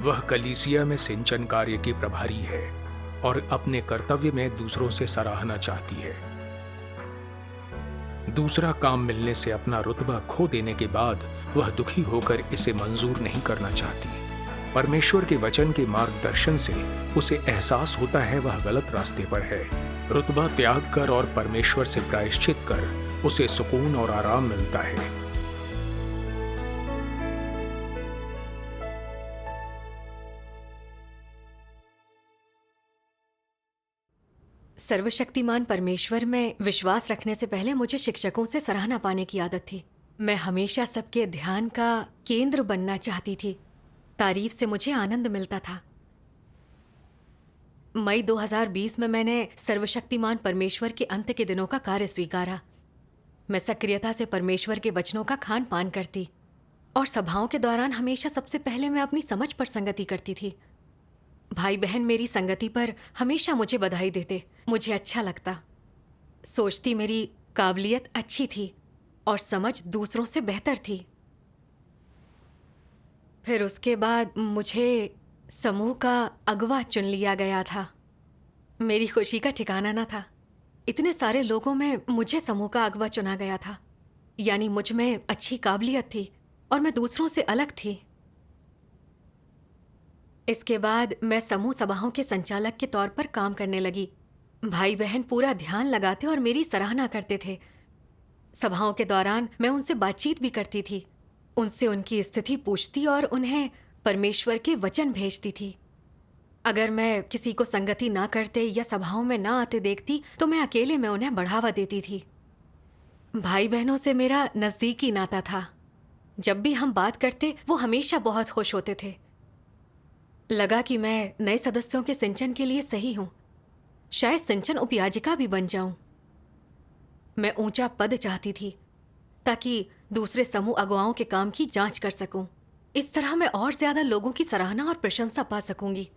वह कलीसिया में सिंचन कार्य की प्रभारी है और अपने कर्तव्य में दूसरों से सराहना चाहती है। दूसरा काम मिलने से अपना रुतबा खो देने के बाद वह दुखी होकर इसे मंजूर नहीं करना चाहती। परमेश्वर के वचन के मार्गदर्शन से उसे एहसास होता है वह गलत रास्ते पर है। रुतबा त्याग कर और परमेश्वर से प्रायश्चित कर उसे सुकून और आराम मिलता है। सर्वशक्तिमान परमेश्वर में विश्वास रखने से पहले मुझे शिक्षकों से सराहना पाने की आदत थी। मैं हमेशा सबके ध्यान का केंद्र बनना चाहती थी। तारीफ से मुझे आनंद मिलता था। मई 2020 में मैंने सर्वशक्तिमान परमेश्वर के अंत के दिनों का कार्य स्वीकारा। मैं सक्रियता से परमेश्वर के वचनों का खान पान करती और सभाओं के दौरान हमेशा सबसे पहले मैं अपनी समझ पर संगति करती थी। भाई बहन मेरी संगति पर हमेशा मुझे बधाई देते। मुझे अच्छा लगता। सोचती मेरी काबिलियत अच्छी थी और समझ दूसरों से बेहतर थी। फिर उसके बाद मुझे समूह का अगवा चुन लिया गया था। मेरी खुशी का ठिकाना न था। इतने सारे लोगों में मुझे समूह का अगवा चुना गया था, यानी मुझ में अच्छी काबिलियत थी और मैं दूसरों से अलग थी। इसके बाद मैं समूह सभाओं के संचालक के तौर पर काम करने लगी। भाई बहन पूरा ध्यान लगाते और मेरी सराहना करते थे। सभाओं के दौरान मैं उनसे बातचीत भी करती थी, उनसे उनकी स्थिति पूछती और उन्हें परमेश्वर के वचन भेजती थी। अगर मैं किसी को संगति ना करते या सभाओं में ना आते देखती तो मैं अकेले में उन्हें बढ़ावा देती थी। भाई बहनों से मेरा नज़दीकी नाता था। जब भी हम बात करते वो हमेशा बहुत खुश होते थे। लगा कि मैं नए सदस्यों के सिंचन के लिए सही हूं। शायद सिंचन उपयाजिका भी बन जाऊं। मैं ऊंचा पद चाहती थी ताकि दूसरे समूह अगुवाओं के काम की जांच कर सकूं। इस तरह मैं और ज्यादा लोगों की सराहना और प्रशंसा पा सकूंगी।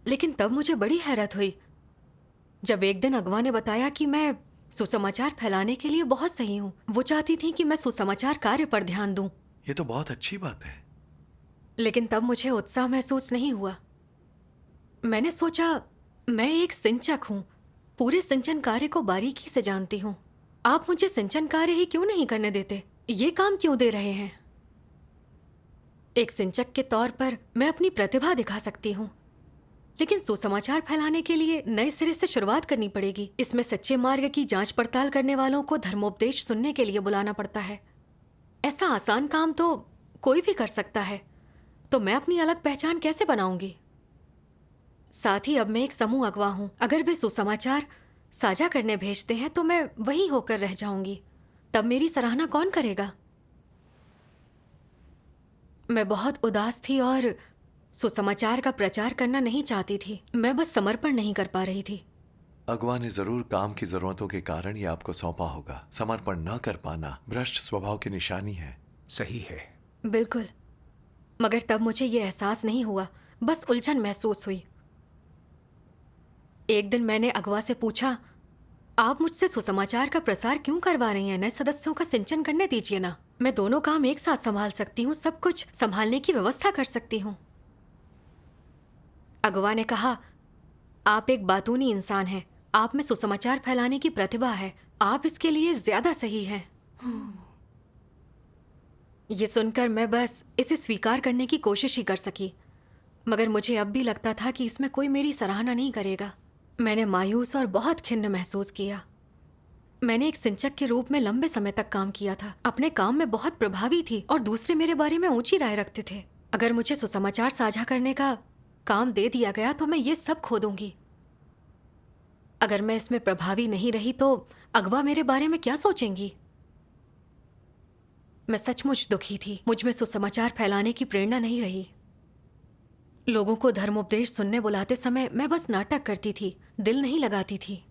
लेकिन तब मुझे बड़ी हैरत हुई जब एक दिन अगवा ने बताया कि मैं सुसमाचार फैलाने के लिए बहुत सही हूं। वो चाहती थी कि मैं सुसमाचार कार्य पर ध्यान दूं। ये तो बहुत अच्छी बात है। लेकिन तब मुझे उत्साह महसूस नहीं हुआ। मैंने सोचा, मैं एक सिंचक हूं, पूरे सिंचन कार्य को बारीकी से जानती हूं। आप मुझे सिंचन कार्य ही क्यों नहीं करने देते? ये काम क्यों दे रहे हैं? एक सिंचक के तौर पर मैं अपनी प्रतिभा दिखा सकती हूं, लेकिन सुसमाचार फैलाने के लिए नए सिरे से शुरुआत करनी पड़ेगी। इसमें सच्चे मार्ग की जांच पड़ताल करने वालों को धर्मोपदेश सुनने के लिए बुलाना पड़ता है। ऐसा आसान काम तो कोई भी कर सकता है, तो मैं अपनी अलग पहचान कैसे बनाऊंगी? साथ ही अब मैं एक समूह अगवा हूं। अगर वे सुसमाचार साझा करने भेजते हैं तो मैं वही होकर रह जाऊंगी। तब मेरी सराहना कौन करेगा? मैं बहुत उदास थी और सुसमाचार का प्रचार करना नहीं चाहती थी। मैं बस समर्पण नहीं कर पा रही थी। अगवा ने जरूर काम की जरूरतों के कारण ये आपको सौंपा होगा। समर्पण न कर पाना भ्रष्ट स्वभाव की निशानी है। सही है। बिल्कुल, मगर तब मुझे ये एहसास नहीं हुआ, बस उलझन महसूस हुई। एक दिन मैंने अगवा से पूछा, आप मुझसे सुसमाचार का प्रसार क्यों करवा रही हैं? नए सदस्यों का सिंचन करने दीजिए ना। मैं दोनों काम एक साथ संभाल सकती हूँ, सब कुछ संभालने की व्यवस्था कर सकती हूँ। अगवा ने कहा, आप एक बातूनी इंसान हैं। आप में सुसमाचार फैलाने की प्रतिभा है। आप इसके लिए ज्यादा सही हैं। ये सुनकर मैं बस इसे स्वीकार करने की कोशिश ही कर सकी, मगर मुझे अब भी लगता था कि इसमें कोई मेरी सराहना नहीं करेगा। मैंने मायूस और बहुत खिन्न महसूस किया। मैंने एक सिंचक के रूप में लंबे समय तक काम किया था, अपने काम में बहुत प्रभावी थी और दूसरे मेरे बारे में ऊंची राय रखते थे। अगर मुझे सुसमाचार साझा करने का काम दे दिया गया तो मैं ये सब खो दूंगी। अगर मैं इसमें प्रभावी नहीं रही तो अगवा मेरे बारे में क्या सोचेंगी? मैं सचमुच दुखी थी। मुझ में सुसमाचार फैलाने की प्रेरणा नहीं रही। लोगों को धर्मोपदेश सुनने बुलाते समय मैं बस नाटक करती थी, दिल नहीं लगाती थी।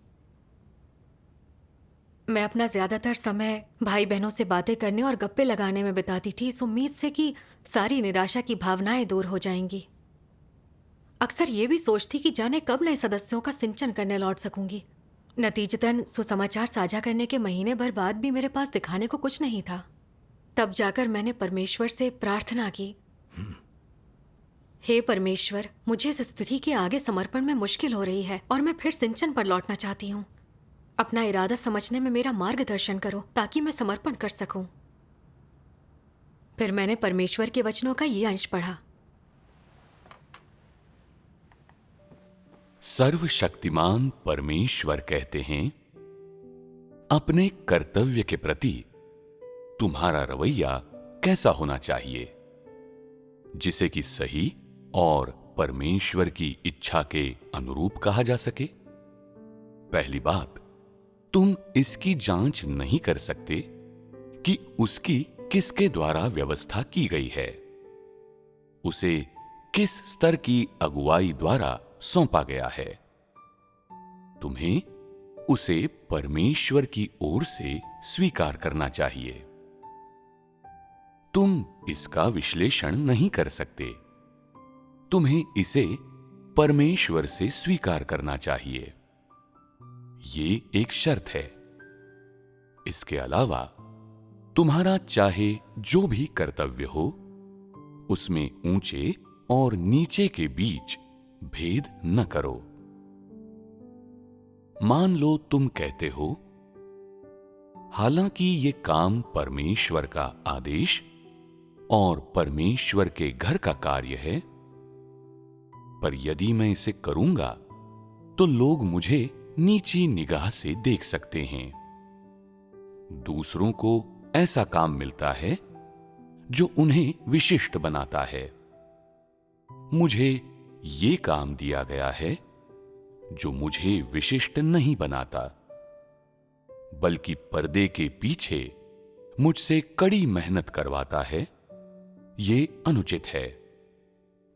मैं अपना ज्यादातर समय भाई बहनों से बातें करने और गप्पे लगाने में बिताती थी, इस उम्मीद से कि सारी निराशा की भावनाएं दूर हो जाएंगी। अक्सर ये भी सोचती कि जाने कब नए सदस्यों का सिंचन करने लौट सकूंगी। नतीजतन सुसमाचार साझा करने के महीने भर बाद भी मेरे पास दिखाने को कुछ नहीं था। तब जाकर मैंने परमेश्वर से प्रार्थना की, हे परमेश्वर, मुझे इस स्थिति के आगे समर्पण में मुश्किल हो रही है और मैं फिर सिंचन पर लौटना चाहती हूँ। अपना इरादा समझने में मेरा मार्गदर्शन करो ताकि मैं समर्पण कर सकूं। फिर मैंने परमेश्वर के वचनों का ये अंश पढ़ा। सर्वशक्तिमान परमेश्वर कहते हैं, अपने कर्तव्य के प्रति तुम्हारा रवैया कैसा होना चाहिए, जिसे कि सही और परमेश्वर की इच्छा के अनुरूप कहा जा सके। पहली बात, तुम इसकी जांच नहीं कर सकते कि उसकी किसके द्वारा व्यवस्था की गई है, उसे किस स्तर की अगुवाई द्वारा सौंपा गया है। तुम्हें उसे परमेश्वर की ओर से स्वीकार करना चाहिए। तुम इसका विश्लेषण नहीं कर सकते, तुम्हें इसे परमेश्वर से स्वीकार करना चाहिए। ये एक शर्त है। इसके अलावा तुम्हारा चाहे जो भी कर्तव्य हो, उसमें ऊंचे और नीचे के बीच भेद न करो। मान लो तुम कहते हो, हालांकि ये काम परमेश्वर का आदेश और परमेश्वर के घर का कार्य है, पर यदि मैं इसे करूंगा तो लोग मुझे नीची निगाह से देख सकते हैं। दूसरों को ऐसा काम मिलता है जो उन्हें विशिष्ट बनाता है। मुझे ये काम दिया गया है जो मुझे विशिष्ट नहीं बनाता, बल्कि पर्दे के पीछे मुझसे कड़ी मेहनत करवाता है। ये अनुचित है।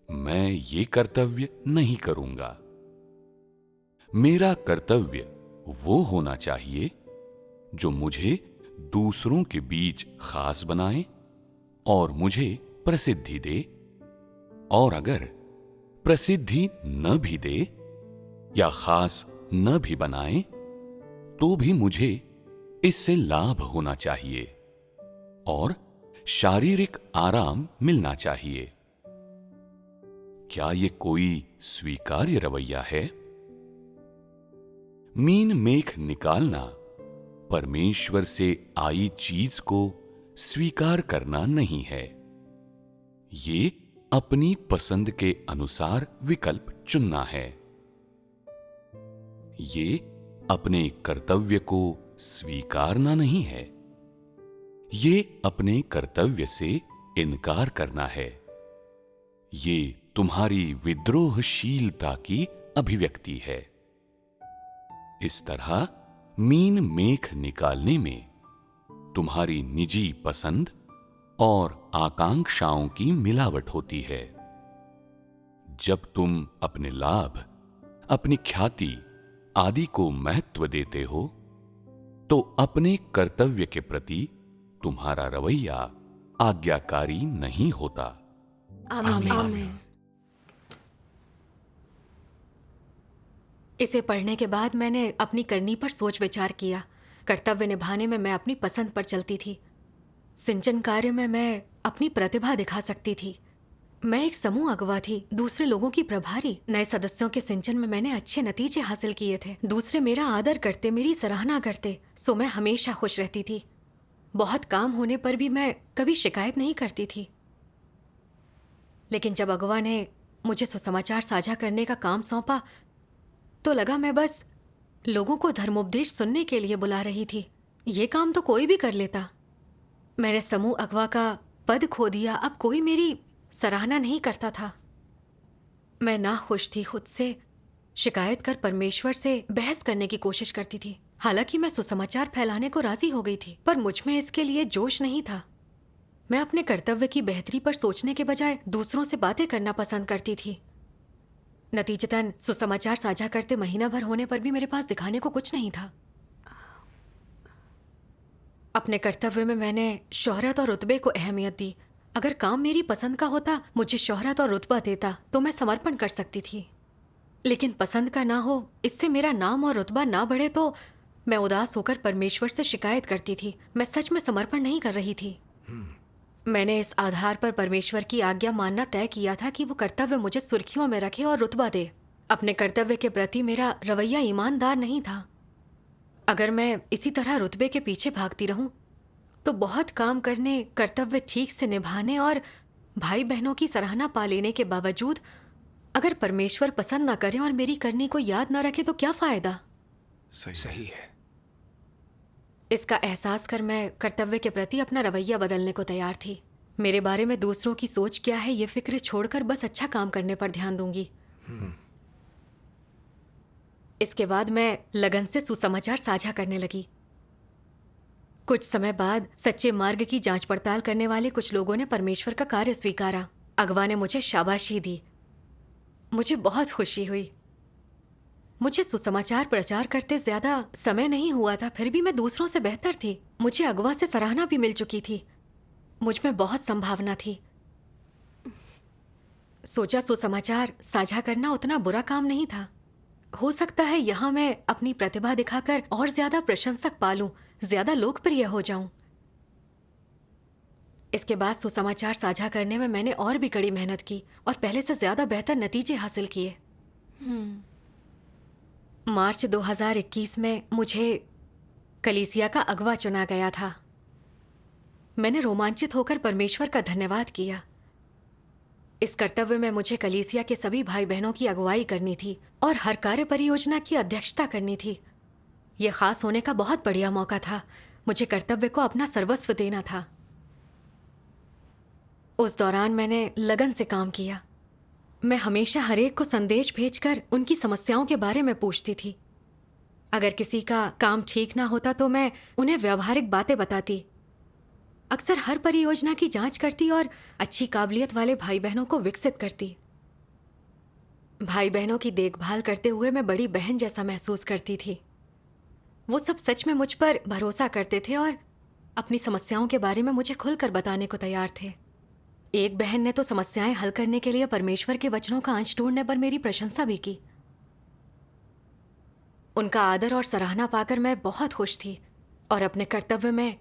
मैं ये कर्तव्य नहीं करूंगा। मेरा कर्तव्य वो होना चाहिए जो मुझे दूसरों के बीच खास बनाए और मुझे प्रसिद्धि दे, और अगर प्रसिद्धि न भी दे या खास न भी बनाए तो भी मुझे इससे लाभ होना चाहिए और शारीरिक आराम मिलना चाहिए। क्या ये कोई स्वीकार्य रवैया है? मीन मेख निकालना परमेश्वर से आई चीज को स्वीकार करना नहीं है। ये अपनी पसंद के अनुसार विकल्प चुनना है। ये अपने कर्तव्य को स्वीकारना नहीं है। ये अपने कर्तव्य से इनकार करना है। ये तुम्हारी विद्रोहशीलता की अभिव्यक्ति है। इस तरह मीन मेख निकालने में तुम्हारी निजी पसंद और आकांक्षाओं की मिलावट होती है। जब तुम अपने लाभ, अपनी ख्याति आदि को महत्व देते हो, तो अपने कर्तव्य के प्रति तुम्हारा रवैया आज्ञाकारी नहीं होता। आमीन। इसे पढ़ने के बाद मैंने अपनी करनी पर सोच विचार किया। कर्तव्य निभाने में मैं अपनी पसंद पर चलती थी। सिंचन कार्य में मैं अपनी प्रतिभा दिखा सकती थी। मैं एक समूह अगवा थी, दूसरे लोगों की प्रभारी। नए सदस्यों के सिंचन में मैंने अच्छे नतीजे हासिल किए थे। दूसरे मेरा आदर करते, मेरी सराहना करते, सो मैं हमेशा खुश रहती थी। बहुत काम होने पर भी मैं कभी शिकायत नहीं करती थी। लेकिन जब अगवा ने मुझे सुसमाचार साझा करने का काम सौंपा तो लगा मैं बस लोगों को धर्मोपदेश सुनने के लिए बुला रही थी। ये काम तो कोई भी कर लेता। मैंने समूह अगवा का पद खो दिया। अब कोई मेरी सराहना नहीं करता था। मैं नाखुश थी खुद से। शिकायत कर परमेश्वर से बहस करने की कोशिश करती थी। हालांकि मैं सुसमाचार फैलाने को राजी हो गई थी, पर मुझ में इसके लिए जोश नहीं था। मैं अपने कर्तव्य की बेहतरी पर सोचने के बजाय दूसरों से बातें करना पसंद करती थी। नतीजतन सुसमाचार साझा करते महीना भर होने पर भी मेरे पास दिखाने को कुछ नहीं था। अपने कर्तव्य में मैंने शोहरत और रुतबे को अहमियत दी। अगर काम मेरी पसंद का होता, मुझे शोहरत और रुतबा देता, तो मैं समर्पण कर सकती थी। लेकिन पसंद का ना हो, इससे मेरा नाम और रुतबा ना बढ़े, तो मैं उदास होकर परमेश्वर से शिकायत करती थी। मैं सच में समर्पण नहीं कर रही थी। मैंने इस आधार पर परमेश्वर की आज्ञा मानना तय किया था कि वो कर्तव्य मुझे सुर्खियों में रखे और रुतबा दे। अपने कर्तव्य के प्रति मेरा रवैया ईमानदार नहीं था। अगर मैं इसी तरह रुतबे के पीछे भागती रहूं तो बहुत काम करने, कर्तव्य ठीक से निभाने और भाई बहनों की सराहना पा लेने के बावजूद अगर परमेश्वर पसंद ना करे और मेरी करनी को याद ना रखे तो क्या फायदा। सही है। इसका एहसास कर मैं कर्तव्य के प्रति अपना रवैया बदलने को तैयार थी। मेरे बारे में दूसरों की सोच क्या है ये फिक्र छोड़कर बस अच्छा काम करने पर ध्यान दूंगी। इसके बाद मैं लगन से सुसमाचार साझा करने लगी। कुछ समय बाद सच्चे मार्ग की जांच पड़ताल करने वाले कुछ लोगों ने परमेश्वर का कार्य स्वीकारा। अगवा ने मुझे शाबाशी दी। मुझे बहुत खुशी हुई। मुझे सुसमाचार प्रचार करते ज्यादा समय नहीं हुआ था, फिर भी मैं दूसरों से बेहतर थी। मुझे अगवा से सराहना भी मिल चुकी थी। मुझ में बहुत संभावना थी। सोचा सुसमाचार साझा करना उतना बुरा काम नहीं था। हो सकता है यहां मैं अपनी प्रतिभा दिखाकर और ज्यादा प्रशंसक पालूं, ज्यादा लोकप्रिय हो जाऊं। इसके बाद सुसमाचार साझा करने में मैंने और भी कड़ी मेहनत की और पहले से ज्यादा बेहतर नतीजे हासिल किए। मार्च 2021 में मुझे कलीसिया का अगवा चुना गया था। मैंने रोमांचित होकर परमेश्वर का धन्यवाद किया। इस कर्तव्य में मुझे कलीसिया के सभी भाई बहनों की अगुवाई करनी थी और हर कार्य परियोजना की अध्यक्षता करनी थी। यह खास होने का बहुत बढ़िया मौका था। मुझे कर्तव्य को अपना सर्वस्व देना था। उस दौरान मैंने लगन से काम किया। मैं हमेशा हरेक को संदेश भेजकर उनकी समस्याओं के बारे में पूछती थी। अगर किसी का काम ठीक ना होता तो मैं उन्हें व्यावहारिक बातें बताती। अक्सर हर परियोजना की जांच करती और अच्छी काबिलियत वाले भाई बहनों को विकसित करती। भाई बहनों की देखभाल करते हुए मैं बड़ी बहन जैसा महसूस करती थी। वो सब सच में मुझ पर भरोसा करते थे और अपनी समस्याओं के बारे में मुझे खुलकर बताने को तैयार थे। एक बहन ने तो समस्याएं हल करने के लिए परमेश्वर के वचनों का अंश ढूंढने पर मेरी प्रशंसा भी की। उनका आदर और सराहना पाकर मैं बहुत खुश थी और अपने कर्तव्य में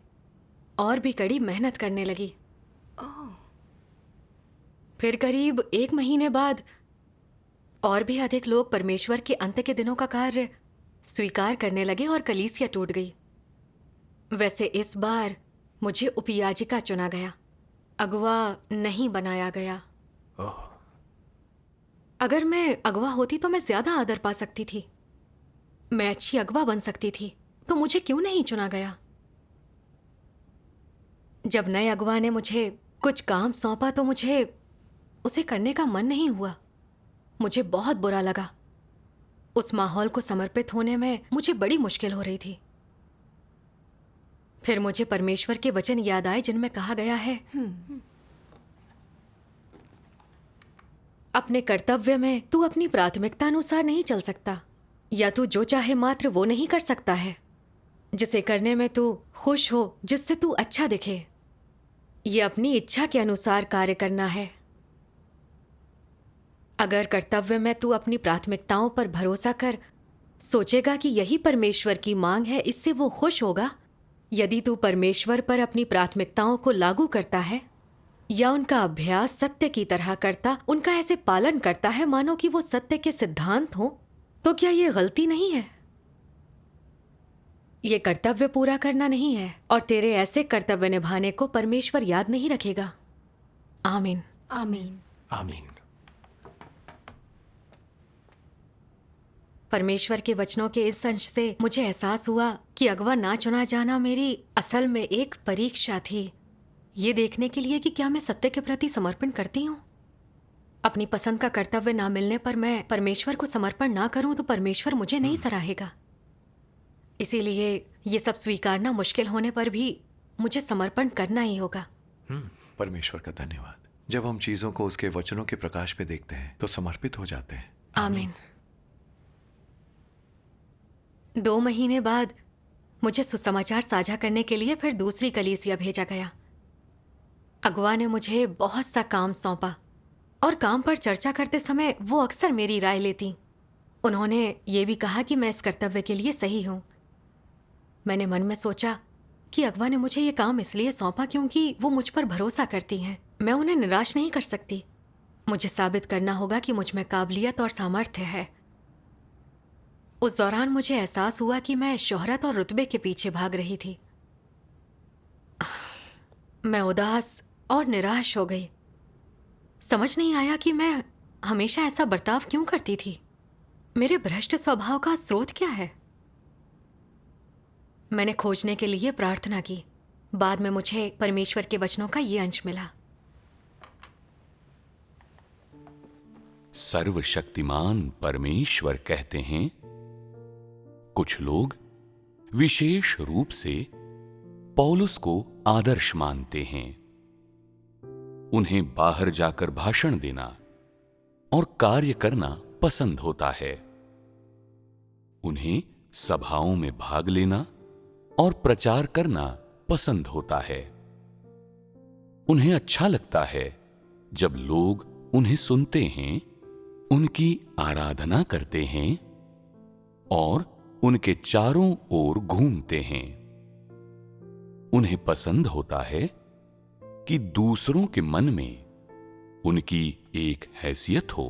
और भी कड़ी मेहनत करने लगी। फिर करीब 1 महीने बाद और भी अधिक लोग परमेश्वर के अंत के दिनों का कार्य स्वीकार करने लगे और कलीसिया टूट गई। वैसे इस बार मुझे उपयाजिका चुना गया, अगवा नहीं बनाया गया। अगर मैं अगवा होती तो मैं ज्यादा आदर पा सकती थी। मैं अच्छी अगवा बन सकती थी, तो मुझे क्यों नहीं चुना गया? जब नए अगवा ने मुझे कुछ काम सौंपा तो मुझे उसे करने का मन नहीं हुआ। मुझे बहुत बुरा लगा। उस माहौल को समर्पित होने में मुझे बड़ी मुश्किल हो रही थी। फिर मुझे परमेश्वर के वचन याद आए जिनमें कहा गया है, अपने कर्तव्य में तू अपनी प्राथमिकता अनुसार नहीं चल सकता, या तू जो चाहे मात्र वो नहीं कर सकता है। जिसे करने में तू खुश हो, जिससे तू अच्छा दिखे, ये अपनी इच्छा के अनुसार कार्य करना है। अगर कर्तव्य में तू अपनी प्राथमिकताओं पर भरोसा कर सोचेगा कि यही परमेश्वर की मांग है, इससे वो खुश होगा। यदि तू परमेश्वर पर अपनी प्राथमिकताओं को लागू करता है या उनका अभ्यास सत्य की तरह करता, उनका ऐसे पालन करता है मानो कि वो सत्य के सिद्धांत हो, तो क्या ये गलती नहीं है? ये कर्तव्य पूरा करना नहीं है और तेरे ऐसे कर्तव्य निभाने को परमेश्वर याद नहीं रखेगा। आमीन। आमीन। आमीन। परमेश्वर के वचनों के इस अंश से मुझे एहसास हुआ कि अगवा ना चुना जाना मेरी असल में एक परीक्षा थी, ये देखने के लिए कि क्या मैं सत्य के प्रति समर्पण करती हूँ। अपनी पसंद का कर्तव्य ना मिलने पर मैं परमेश्वर को समर्पण ना करूं तो परमेश्वर मुझे नहीं सराहेगा। इसीलिए ये सब स्वीकारना मुश्किल होने पर भी मुझे समर्पण करना ही होगा। परमेश्वर का धन्यवाद। जब हम चीजों को उसके वचनों के प्रकाश में देखते हैं तो समर्पित हो जाते हैं। आमीन। 2 महीने बाद मुझे सुसमाचार साझा करने के लिए फिर दूसरी कलीसिया भेजा गया। अगवा ने मुझे बहुत सा काम सौंपा और काम पर चर्चा करते समय वो अक्सर मेरी राय लेती। उन्होंने ये भी कहा कि मैं इस कर्तव्य के लिए सही हूँ। मैंने मन में सोचा कि अगवा ने मुझे ये काम इसलिए सौंपा क्योंकि वो मुझ पर भरोसा करती हैं। मैं उन्हें निराश नहीं कर सकती। मुझे साबित करना होगा कि मुझ में काबिलियत और सामर्थ्य है। उस दौरान मुझे एहसास हुआ कि मैं शोहरत और रुतबे के पीछे भाग रही थी। मैं उदास और निराश हो गई। समझ नहीं आया कि मैं हमेशा ऐसा बर्ताव क्यों करती थी। मेरे भ्रष्ट स्वभाव का स्रोत क्या है? मैंने खोजने के लिए प्रार्थना की। बाद में मुझे परमेश्वर के वचनों का ये अंश मिला। सर्वशक्तिमान परमेश्वर कहते हैं, कुछ लोग विशेष रूप से पौलुस को आदर्श मानते हैं। उन्हें बाहर जाकर भाषण देना और कार्य करना पसंद होता है। उन्हें सभाओं में भाग लेना और प्रचार करना पसंद होता है। उन्हें अच्छा लगता है जब लोग उन्हें सुनते हैं, उनकी आराधना करते हैं और उनके चारों ओर घूमते हैं। उन्हें पसंद होता है कि दूसरों के मन में उनकी एक हैसियत हो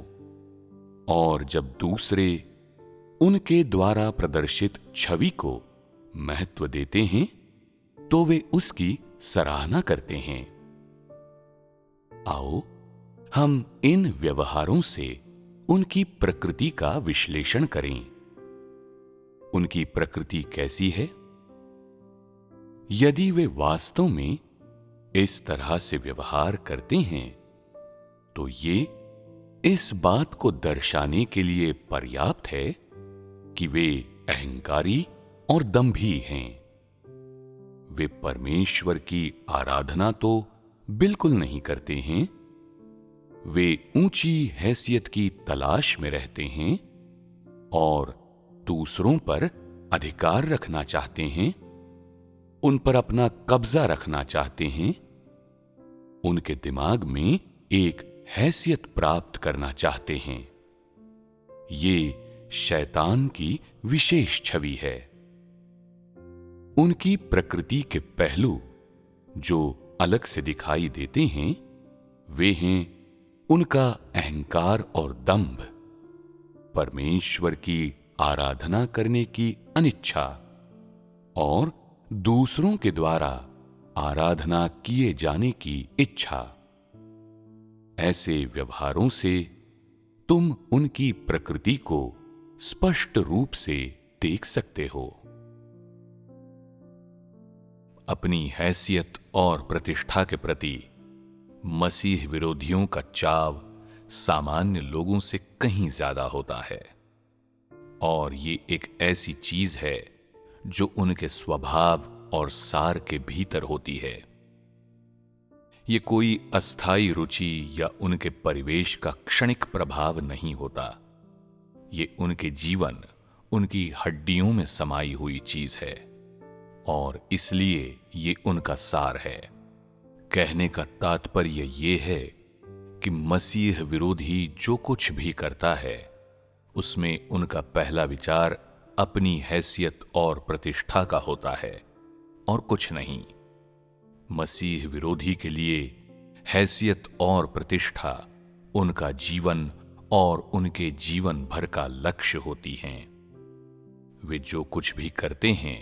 और जब दूसरे उनके द्वारा प्रदर्शित छवि को महत्व देते हैं तो वे उसकी सराहना करते हैं। आओ हम इन व्यवहारों से उनकी प्रकृति का विश्लेषण करें। उनकी प्रकृति कैसी है? यदि वे वास्तव में इस तरह से व्यवहार करते हैं तो ये इस बात को दर्शाने के लिए पर्याप्त है कि वे अहंकारी और दंभी हैं। वे परमेश्वर की आराधना तो बिल्कुल नहीं करते हैं। वे ऊंची हैसियत की तलाश में रहते हैं और दूसरों पर अधिकार रखना चाहते हैं, उन पर अपना कब्जा रखना चाहते हैं, उनके दिमाग में एक हैसियत प्राप्त करना चाहते हैं। ये शैतान की विशेष छवि है। उनकी प्रकृति के पहलू जो अलग से दिखाई देते हैं वे हैं उनका अहंकार और दंभ, परमेश्वर की आराधना करने की अनिच्छा और दूसरों के द्वारा आराधना किए जाने की इच्छा। ऐसे व्यवहारों से तुम उनकी प्रकृति को स्पष्ट रूप से देख सकते हो। अपनी हैसियत और प्रतिष्ठा के प्रति मसीह विरोधियों का चाव सामान्य लोगों से कहीं ज्यादा होता है और ये एक ऐसी चीज है जो उनके स्वभाव और सार के भीतर होती है। ये कोई अस्थायी रुचि या उनके परिवेश का क्षणिक प्रभाव नहीं होता। ये उनके जीवन, उनकी हड्डियों में समाई हुई चीज है और इसलिए ये उनका सार है। कहने का तात्पर्य ये है कि मसीह विरोधी जो कुछ भी करता है उसमें उनका पहला विचार अपनी हैसियत और प्रतिष्ठा का होता है और कुछ नहीं। मसीह विरोधी के लिए हैसियत और प्रतिष्ठा उनका जीवन और उनके जीवन भर का लक्ष्य होती हैं। वे जो कुछ भी करते हैं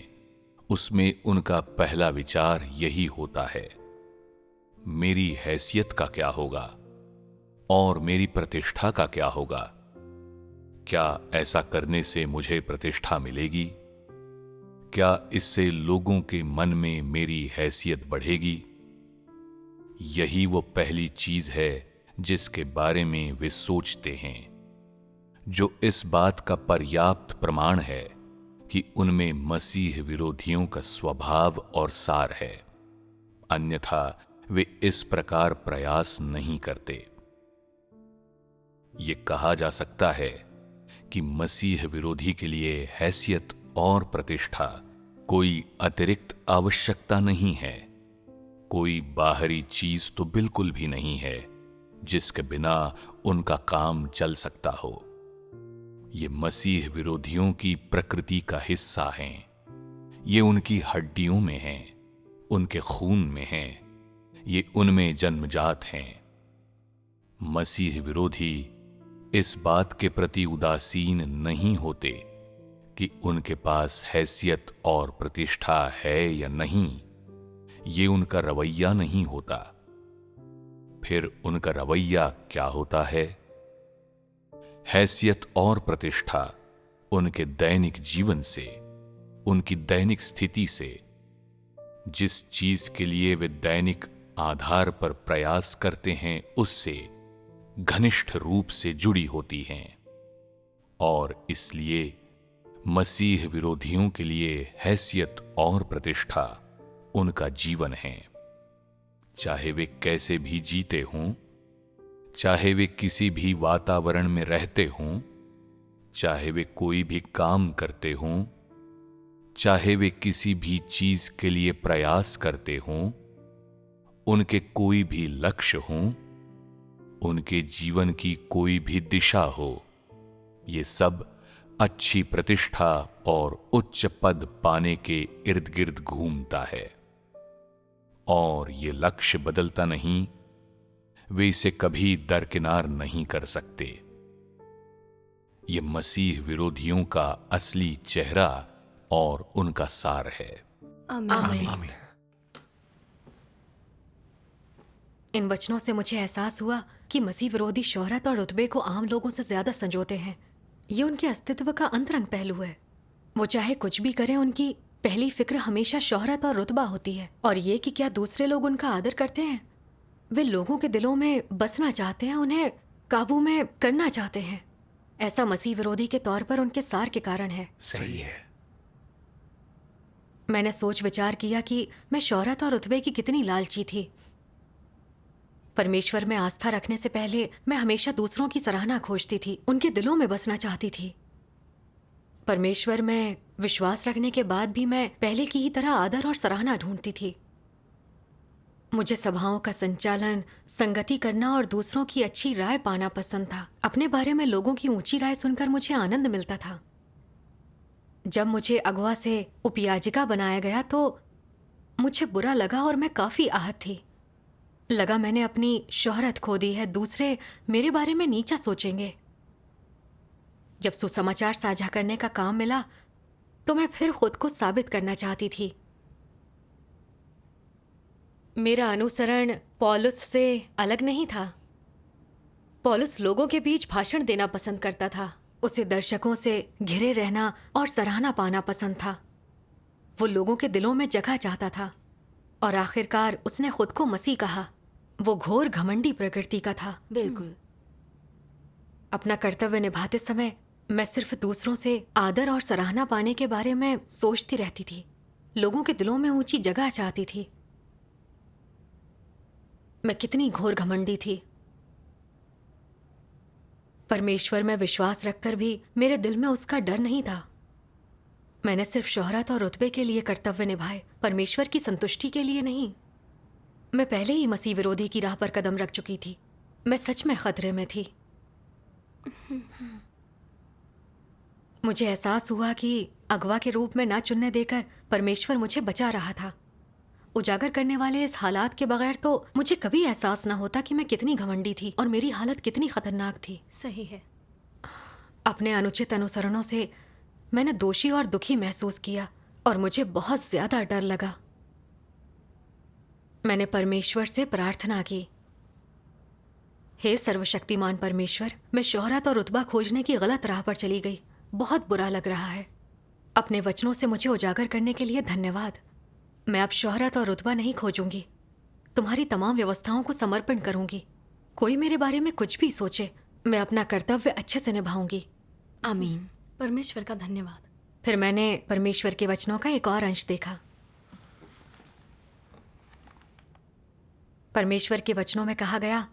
उसमें उनका पहला विचार यही होता है, मेरी हैसियत का क्या होगा और मेरी प्रतिष्ठा का क्या होगा? क्या ऐसा करने से मुझे प्रतिष्ठा मिलेगी? क्या इससे लोगों के मन में मेरी हैसियत बढ़ेगी? यही वो पहली चीज है जिसके बारे में वे सोचते हैं, जो इस बात का पर्याप्त प्रमाण है कि उनमें मसीह विरोधियों का स्वभाव और सार है। अन्यथा वे इस प्रकार प्रयास नहीं करते। ये कहा जा सकता है कि मसीह विरोधी के लिए हैसियत और प्रतिष्ठा कोई अतिरिक्त आवश्यकता नहीं है। कोई बाहरी चीज तो बिल्कुल भी नहीं है जिसके बिना उनका काम चल सकता हो। ये मसीह विरोधियों की प्रकृति का हिस्सा हैं। ये उनकी हड्डियों में हैं उनके खून में हैं, ये उनमें जन्मजात हैं। मसीह विरोधी इस बात के प्रति उदासीन नहीं होते कि उनके पास हैसियत और प्रतिष्ठा है या नहीं। ये उनका रवैया नहीं होता। फिर उनका रवैया क्या होता है? हैसियत और प्रतिष्ठा उनके दैनिक जीवन से, उनकी दैनिक स्थिति से, जिस चीज के लिए वे दैनिक आधार पर प्रयास करते हैं उससे घनिष्ठ रूप से जुड़ी होती हैं। और इसलिए मसीह विरोधियों के लिए हैसियत और प्रतिष्ठा उनका जीवन है। चाहे वे कैसे भी जीते हों, चाहे वे किसी भी वातावरण में रहते हों, चाहे वे कोई भी काम करते हों, चाहे वे किसी भी चीज के लिए प्रयास करते हों, उनके कोई भी लक्ष्य हों, उनके जीवन की कोई भी दिशा हो, ये सब अच्छी प्रतिष्ठा और उच्च पद पाने के इर्द गिर्द घूमता है। और ये लक्ष्य बदलता नहीं, वे इसे कभी दरकिनार नहीं कर सकते। ये मसीह विरोधियों का असली चेहरा और उनका सार है। आमीन। आमीन। इन वचनों से मुझे एहसास हुआ कि मसीह विरोधी शोहरत और रुतबे को आम लोगों से ज्यादा संजोते हैं। ये उनके अस्तित्व का अंतरंग पहलू है। वो चाहे कुछ भी करें, उनकी पहली फिक्र हमेशा शोहरत और रुतबा होती है, और ये कि क्या दूसरे लोग उनका आदर करते हैं। वे लोगों के दिलों में बसना चाहते हैं, उन्हें काबू में करना चाहते हैं। ऐसा मसीह विरोधी के तौर पर उनके सार के कारण है। सही है। मैंने सोच विचार किया कि मैं शोहरत और रुतबे की कितनी लालची थी। परमेश्वर में आस्था रखने से पहले मैं हमेशा दूसरों की सराहना खोजती थी, उनके दिलों में बसना चाहती थी। परमेश्वर में विश्वास रखने के बाद भी मैं पहले की ही तरह आदर और सराहना ढूंढती थी। मुझे सभाओं का संचालन, संगति करना और दूसरों की अच्छी राय पाना पसंद था। अपने बारे में लोगों की ऊंची राय सुनकर मुझे आनंद मिलता था। जब मुझे अगवा से उपयाजिका बनाया गया तो मुझे बुरा लगा और मैं काफी आहत थी। लगा मैंने अपनी शोहरत खो दी है, दूसरे मेरे बारे में नीचा सोचेंगे। जब सुसमाचार साझा करने का काम मिला तो मैं फिर खुद को साबित करना चाहती थी। मेरा अनुसरण पौलुस से अलग नहीं था। पौलुस लोगों के बीच भाषण देना पसंद करता था। उसे दर्शकों से घिरे रहना और सराहना पाना पसंद था। वो लोगों के दिलों में जगह चाहता था और आखिरकार उसने खुद को मसीह कहा। वो घोर घमंडी प्रकृति का था। बिल्कुल। अपना कर्तव्य निभाते समय मैं सिर्फ दूसरों से आदर और सराहना पाने के बारे में सोचती रहती थी। लोगों के दिलों में ऊंची जगह चाहती थी। मैं कितनी घोर घमंडी थी। परमेश्वर में विश्वास रखकर भी मेरे दिल में उसका डर नहीं था। मैंने सिर्फ शोहरत और रुतबे के लिए कर्तव्य निभाए, परमेश्वर की संतुष्टि के लिए नहीं। मैं पहले ही मसीह विरोधी की राह पर कदम रख चुकी थी। मैं सच में खतरे में थी। मुझे एहसास हुआ कि अगवा के रूप में ना चुनने देकर परमेश्वर मुझे बचा रहा था। उजागर करने वाले इस हालात के बगैर तो मुझे कभी एहसास ना होता कि मैं कितनी घमंडी थी और मेरी हालत कितनी खतरनाक थी। सही है। अपने अनुचित अनुसरणों से मैंने दोषी और दुखी महसूस किया और मुझे बहुत ज्यादा डर लगा। मैंने परमेश्वर से प्रार्थना की, हे सर्वशक्तिमान परमेश्वर, मैं शोहरत और रुतबा खोजने की गलत राह पर चली गई। बहुत बुरा लग रहा है। अपने वचनों से मुझे उजागर करने के लिए धन्यवाद। मैं अब शोहरत और रुतबा नहीं खोजूंगी। तुम्हारी तमाम व्यवस्थाओं को समर्पण करूंगी। कोई मेरे बारे में कुछ भी सोचे, मैं अपना कर्तव्य अच्छे से निभाऊंगी। आमीन। परमेश्वर का धन्यवाद। फिर मैंने परमेश्वर के वचनों का एक और अंश देखा। परमेश्वर के वचनों में कहा गया,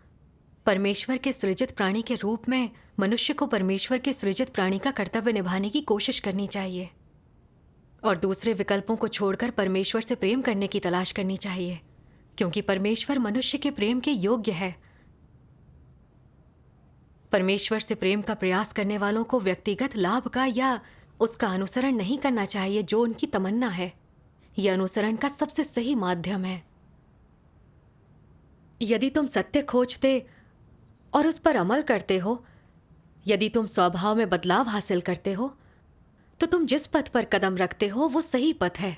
परमेश्वर के सृजित प्राणी के रूप में मनुष्य को परमेश्वर के सृजित प्राणी का कर्तव्य निभाने की कोशिश करनी चाहिए और दूसरे विकल्पों को छोड़कर परमेश्वर से प्रेम करने की तलाश करनी चाहिए, क्योंकि परमेश्वर मनुष्य के प्रेम के योग्य है। परमेश्वर से प्रेम का प्रयास करने वालों को व्यक्तिगत लाभ का या उसका अनुसरण नहीं करना चाहिए जो उनकी तमन्ना है, यह अनुसरण का सबसे सही माध्यम है। यदि तुम सत्य खोजते और उस पर अमल करते हो, यदि तुम स्वभाव में बदलाव हासिल करते हो, तो तुम जिस पथ पर कदम रखते हो वो सही पथ है।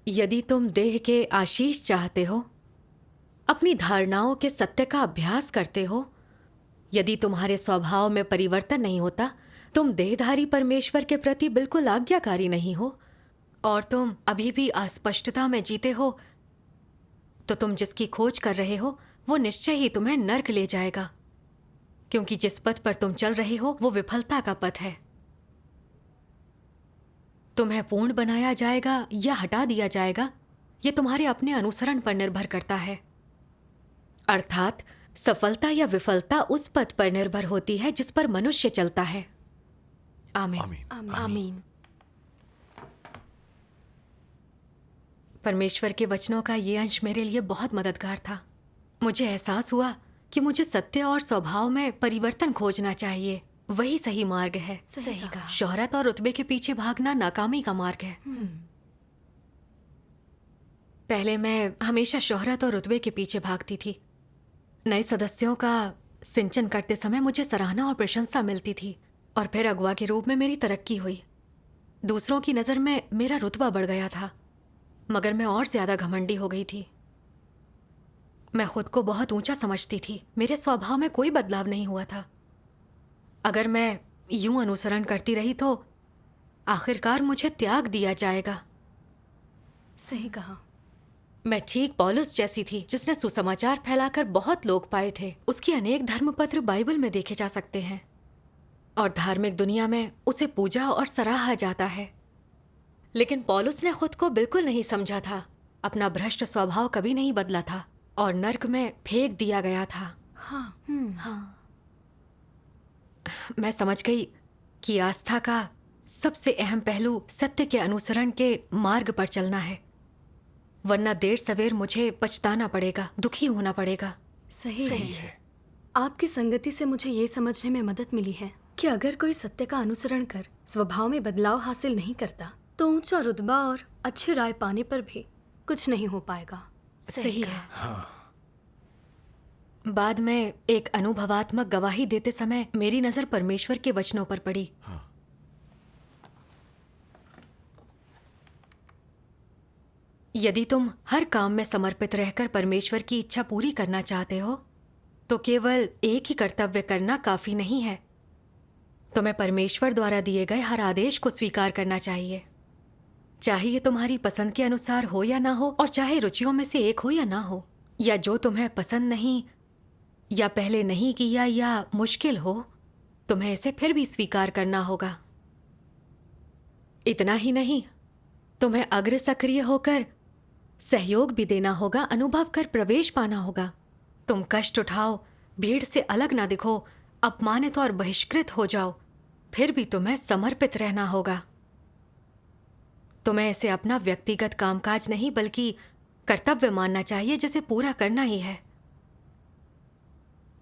यदि तुम देह के आशीष चाहते हो, अपनी धारणाओं के सत्य का अभ्यास करते हो, यदि तुम्हारे स्वभाव में परिवर्तन नहीं होता, तुम देहधारी परमेश्वर के प्रति बिल्कुल आज्ञाकारी नहीं हो और तुम अभी भी अस्पष्टता में जीते हो, तो तुम जिसकी खोज कर रहे हो वो निश्चय ही तुम्हें नर्क ले जाएगा, क्योंकि जिस पथ पर तुम चल रहे हो वो विफलता का पथ है। तुम्हें पूर्ण बनाया जाएगा या हटा दिया जाएगा, ये तुम्हारे अपने अनुसरण पर निर्भर करता है। अर्थात सफलता या विफलता उस पथ पर निर्भर होती है जिस पर मनुष्य चलता है। आमीन। आमीन। आमीन। परमेश्वर के वचनों का ये अंश मेरे लिए बहुत मददगार था। मुझे एहसास हुआ कि मुझे सत्य और स्वभाव में परिवर्तन खोजना चाहिए। वही सही मार्ग है। सही कहा। शोहरत और रुतबे के पीछे भागना नाकामी का मार्ग है। पहले मैं हमेशा शोहरत और रुतबे के पीछे भागती थी। नए सदस्यों का सिंचन करते समय मुझे सराहना और प्रशंसा मिलती थी और फिर अगुवा के रूप में मेरी तरक्की हुई। दूसरों की नज़र में मेरा रुतबा बढ़ गया था, मगर मैं और ज्यादा घमंडी हो गई थी। मैं खुद को बहुत ऊंचा समझती थी। मेरे स्वभाव में कोई बदलाव नहीं हुआ था। अगर मैं यूं अनुसरण करती रही तो आखिरकार मुझे त्याग दिया जाएगा। सही कहा। मैं ठीक पौलुस जैसी थी जिसने सुसमाचार फैलाकर बहुत लोग पाए थे। उसके अनेक धर्मपत्र बाइबल में देखे जा सकते हैं और धार्मिक दुनिया में उसे पूजा और सराहा जाता है। लेकिन पौलुस ने खुद को बिल्कुल नहीं समझा था। अपना भ्रष्ट स्वभाव कभी नहीं बदला था और नर्क में फेंक दिया गया था। हाँ। हाँ। मैं समझ गई कि आस्था का सबसे अहम पहलू सत्य के अनुसरण के मार्ग पर चलना है, वरना देर सवेर मुझे पछताना पड़ेगा, दुखी होना पड़ेगा। सही है। आपकी संगति से मुझे ये समझने में मदद मिली है कि अगर कोई सत्य का अनुसरण कर स्वभाव में बदलाव हासिल नहीं करता तो ऊंचा रुतबा और अच्छी राय पाने पर भी कुछ नहीं हो पाएगा। सही है। बाद में एक अनुभवात्मक गवाही देते समय मेरी नजर परमेश्वर के वचनों पर पड़ी। यदि तुम हर काम में समर्पित रहकर परमेश्वर की इच्छा पूरी करना चाहते हो तो केवल एक ही कर्तव्य करना काफी नहीं है। तुम्हें परमेश्वर द्वारा दिए गए हर आदेश को स्वीकार करना चाहिए, चाहे ये तुम्हारी पसंद के अनुसार हो या ना हो, और चाहे रुचियों में से एक हो या ना हो, या जो तुम्हें पसंद नहीं या पहले नहीं किया या मुश्किल हो, तुम्हें इसे फिर भी स्वीकार करना होगा। इतना ही नहीं, तुम्हें अग्र सक्रिय होकर सहयोग भी देना होगा, अनुभव कर प्रवेश पाना होगा। तुम कष्ट उठाओ, भीड़ से अलग ना दिखो, अपमानित और बहिष्कृत हो जाओ, फिर भी तुम्हें समर्पित रहना होगा। तुम्हें इसे अपना व्यक्तिगत कामकाज नहीं बल्कि कर्तव्य मानना चाहिए जिसे पूरा करना ही है।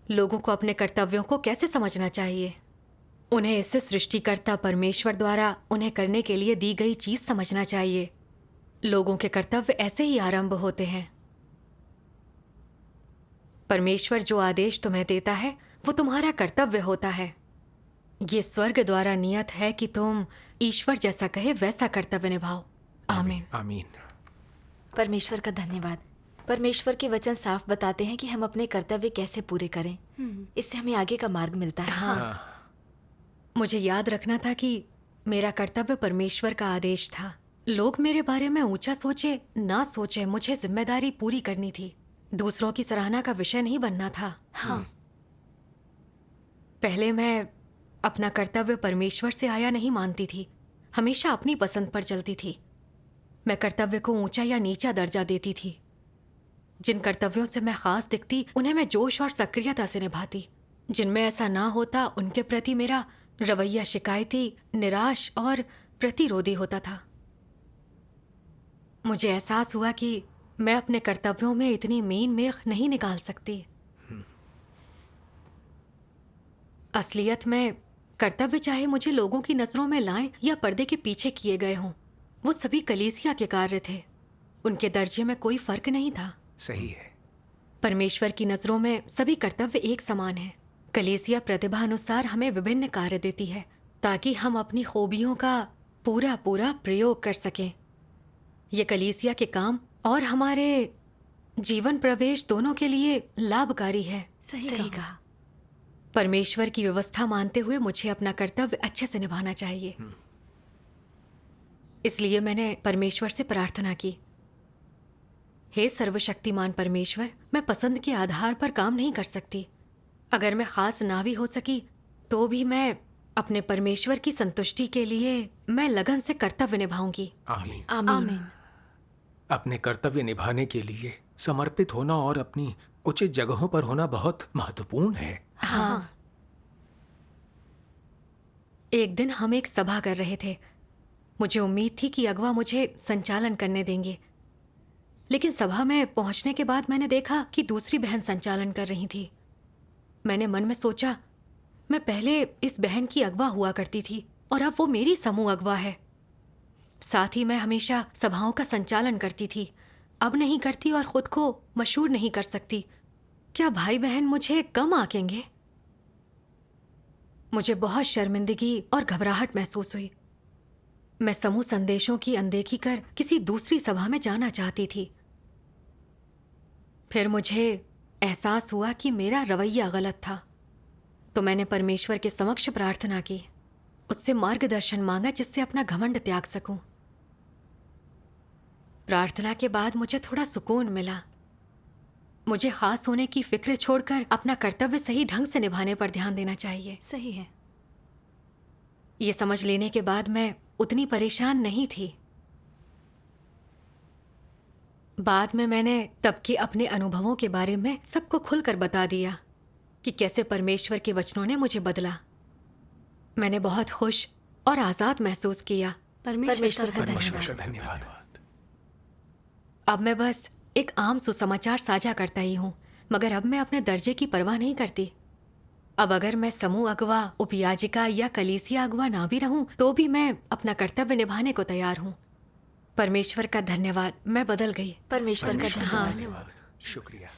लोगों को अपने कर्तव्यों को कैसे समझना चाहिए? उन्हें इसे सृष्टिकर्ता परमेश्वर द्वारा उन्हें करने के लिए दी गई चीज समझना चाहिए। लोगों के कर्तव्य ऐसे ही आरंभ होते हैं। परमेश्वर जो आदेश तुम्हें देता है वो तुम्हारा कर्तव्य होता है। ये स्वर्ग द्वारा नियत है कि तुम ईश्वर जैसा कहे वैसा कर्तव्य निभाओ। आमीन। आमीन। परमेश्वर का धन्यवाद। परमेश्वर के वचन साफ बताते हैं कि हम अपने कर्तव्य कैसे पूरे करें। इससे हमें आगे का मार्ग मिलता है। हाँ। मुझे याद रखना था कि मेरा कर्तव्य परमेश्वर का आदेश था। लोग मेरे बारे में ऊंचा सोचे ना सोचे, मुझे जिम्मेदारी पूरी करनी थी। दूसरों की सराहना का विषय नहीं बनना था। हाँ। पहले मैं अपना कर्तव्य परमेश्वर से आया नहीं मानती थी, हमेशा अपनी पसंद पर चलती थी। मैं कर्तव्य को ऊंचा या नीचा दर्जा देती थी। जिन कर्तव्यों से मैं खास दिखती उन्हें मैं जोश और सक्रियता से निभाती। जिनमें ऐसा ना होता उनके प्रति मेरा रवैया शिकायती, निराश और प्रतिरोधी होता था। मुझे एहसास हुआ कि मैं अपने कर्तव्यों में इतनी मीन मेख नहीं निकाल सकती। असलियत में कर्तव्य चाहे मुझे लोगों की नजरों में लाएं या पर्दे के पीछे किए गए हों, वो सभी कलीसिया के कार्य थे। उनके दर्जे में कोई फर्क नहीं था। सही है। परमेश्वर की नजरों में सभी कर्तव्य एक समान है। कलीसिया प्रतिभा अनुसार हमें विभिन्न कार्य देती है ताकि हम अपनी खूबियों का पूरा पूरा प्रयोग कर सकें। ये कलीसिया के काम और हमारे जीवन प्रवेश दोनों के लिए लाभकारी है। सही कहा। परमेश्वर की व्यवस्था मानते हुए मुझे अपना कर्तव्य अच्छे से निभाना चाहिए। इसलिए मैंने परमेश्वर से प्रार्थना की, हे सर्वशक्तिमान परमेश्वर, मैं पसंद के आधार पर काम नहीं कर सकती। अगर मैं खास ना भी हो सकी तो भी मैं अपने परमेश्वर की संतुष्टि के लिए मैं लगन से कर्तव्य निभाऊंगी। आमीन। आमीन। अपने कर्तव्य निभाने के लिए समर्पित होना और अपनी उचित जगहों पर होना बहुत महत्वपूर्ण है। हाँ। एक दिन हम एक सभा कर रहे थे। मुझे उम्मीद थी कि अगवा मुझे संचालन करने देंगे, लेकिन सभा में पहुंचने के बाद मैंने देखा कि दूसरी बहन संचालन कर रही थी। मैंने मन में सोचा, मैं पहले इस बहन की अगवा हुआ करती थी और अब वो मेरी समूह अगवा है। साथ ही मैं हमेशा सभाओं का संचालन करती थी, अब नहीं करती और खुद को मशहूर नहीं कर सकती। क्या भाई बहन मुझे कम आंकेंगे? मुझे बहुत शर्मिंदगी और घबराहट महसूस हुई। मैं समूह संदेशों की अनदेखी कर किसी दूसरी सभा में जाना चाहती थी। फिर मुझे एहसास हुआ कि मेरा रवैया गलत था, तो मैंने परमेश्वर के समक्ष प्रार्थना की, उससे मार्गदर्शन मांगा जिससे अपना घमंड त्याग सकूं। प्रार्थना के बाद मुझे थोड़ा सुकून मिला। मुझे खास होने की फिक्र छोड़कर अपना कर्तव्य सही ढंग से निभाने पर ध्यान देना चाहिए। सही है। ये समझ लेने के बाद मैं उतनी परेशान नहीं थी। बाद में मैंने तब के अपने अनुभवों के बारे में सबको खुलकर बता दिया कि कैसे परमेश्वर के वचनों ने मुझे बदला। मैंने बहुत खुश और आजाद महसूस किया। परमेश्वर का परमेश्वर धन्यवाद। का धन्यवाद। अब मैं बस एक आम सुसमाचार साझा करता ही हूँ, मगर अब मैं अपने दर्जे की परवाह नहीं करती। अब अगर मैं समूह अगवा, उपयाजिका या कलीसिया अगवा ना भी रहूं तो भी मैं अपना कर्तव्य निभाने को तैयार हूँ। परमेश्वर का धन्यवाद, मैं बदल गई। परमेश्वर का परमेश्वर का धन्यवाद। धन्यवाद। शुक्रिया।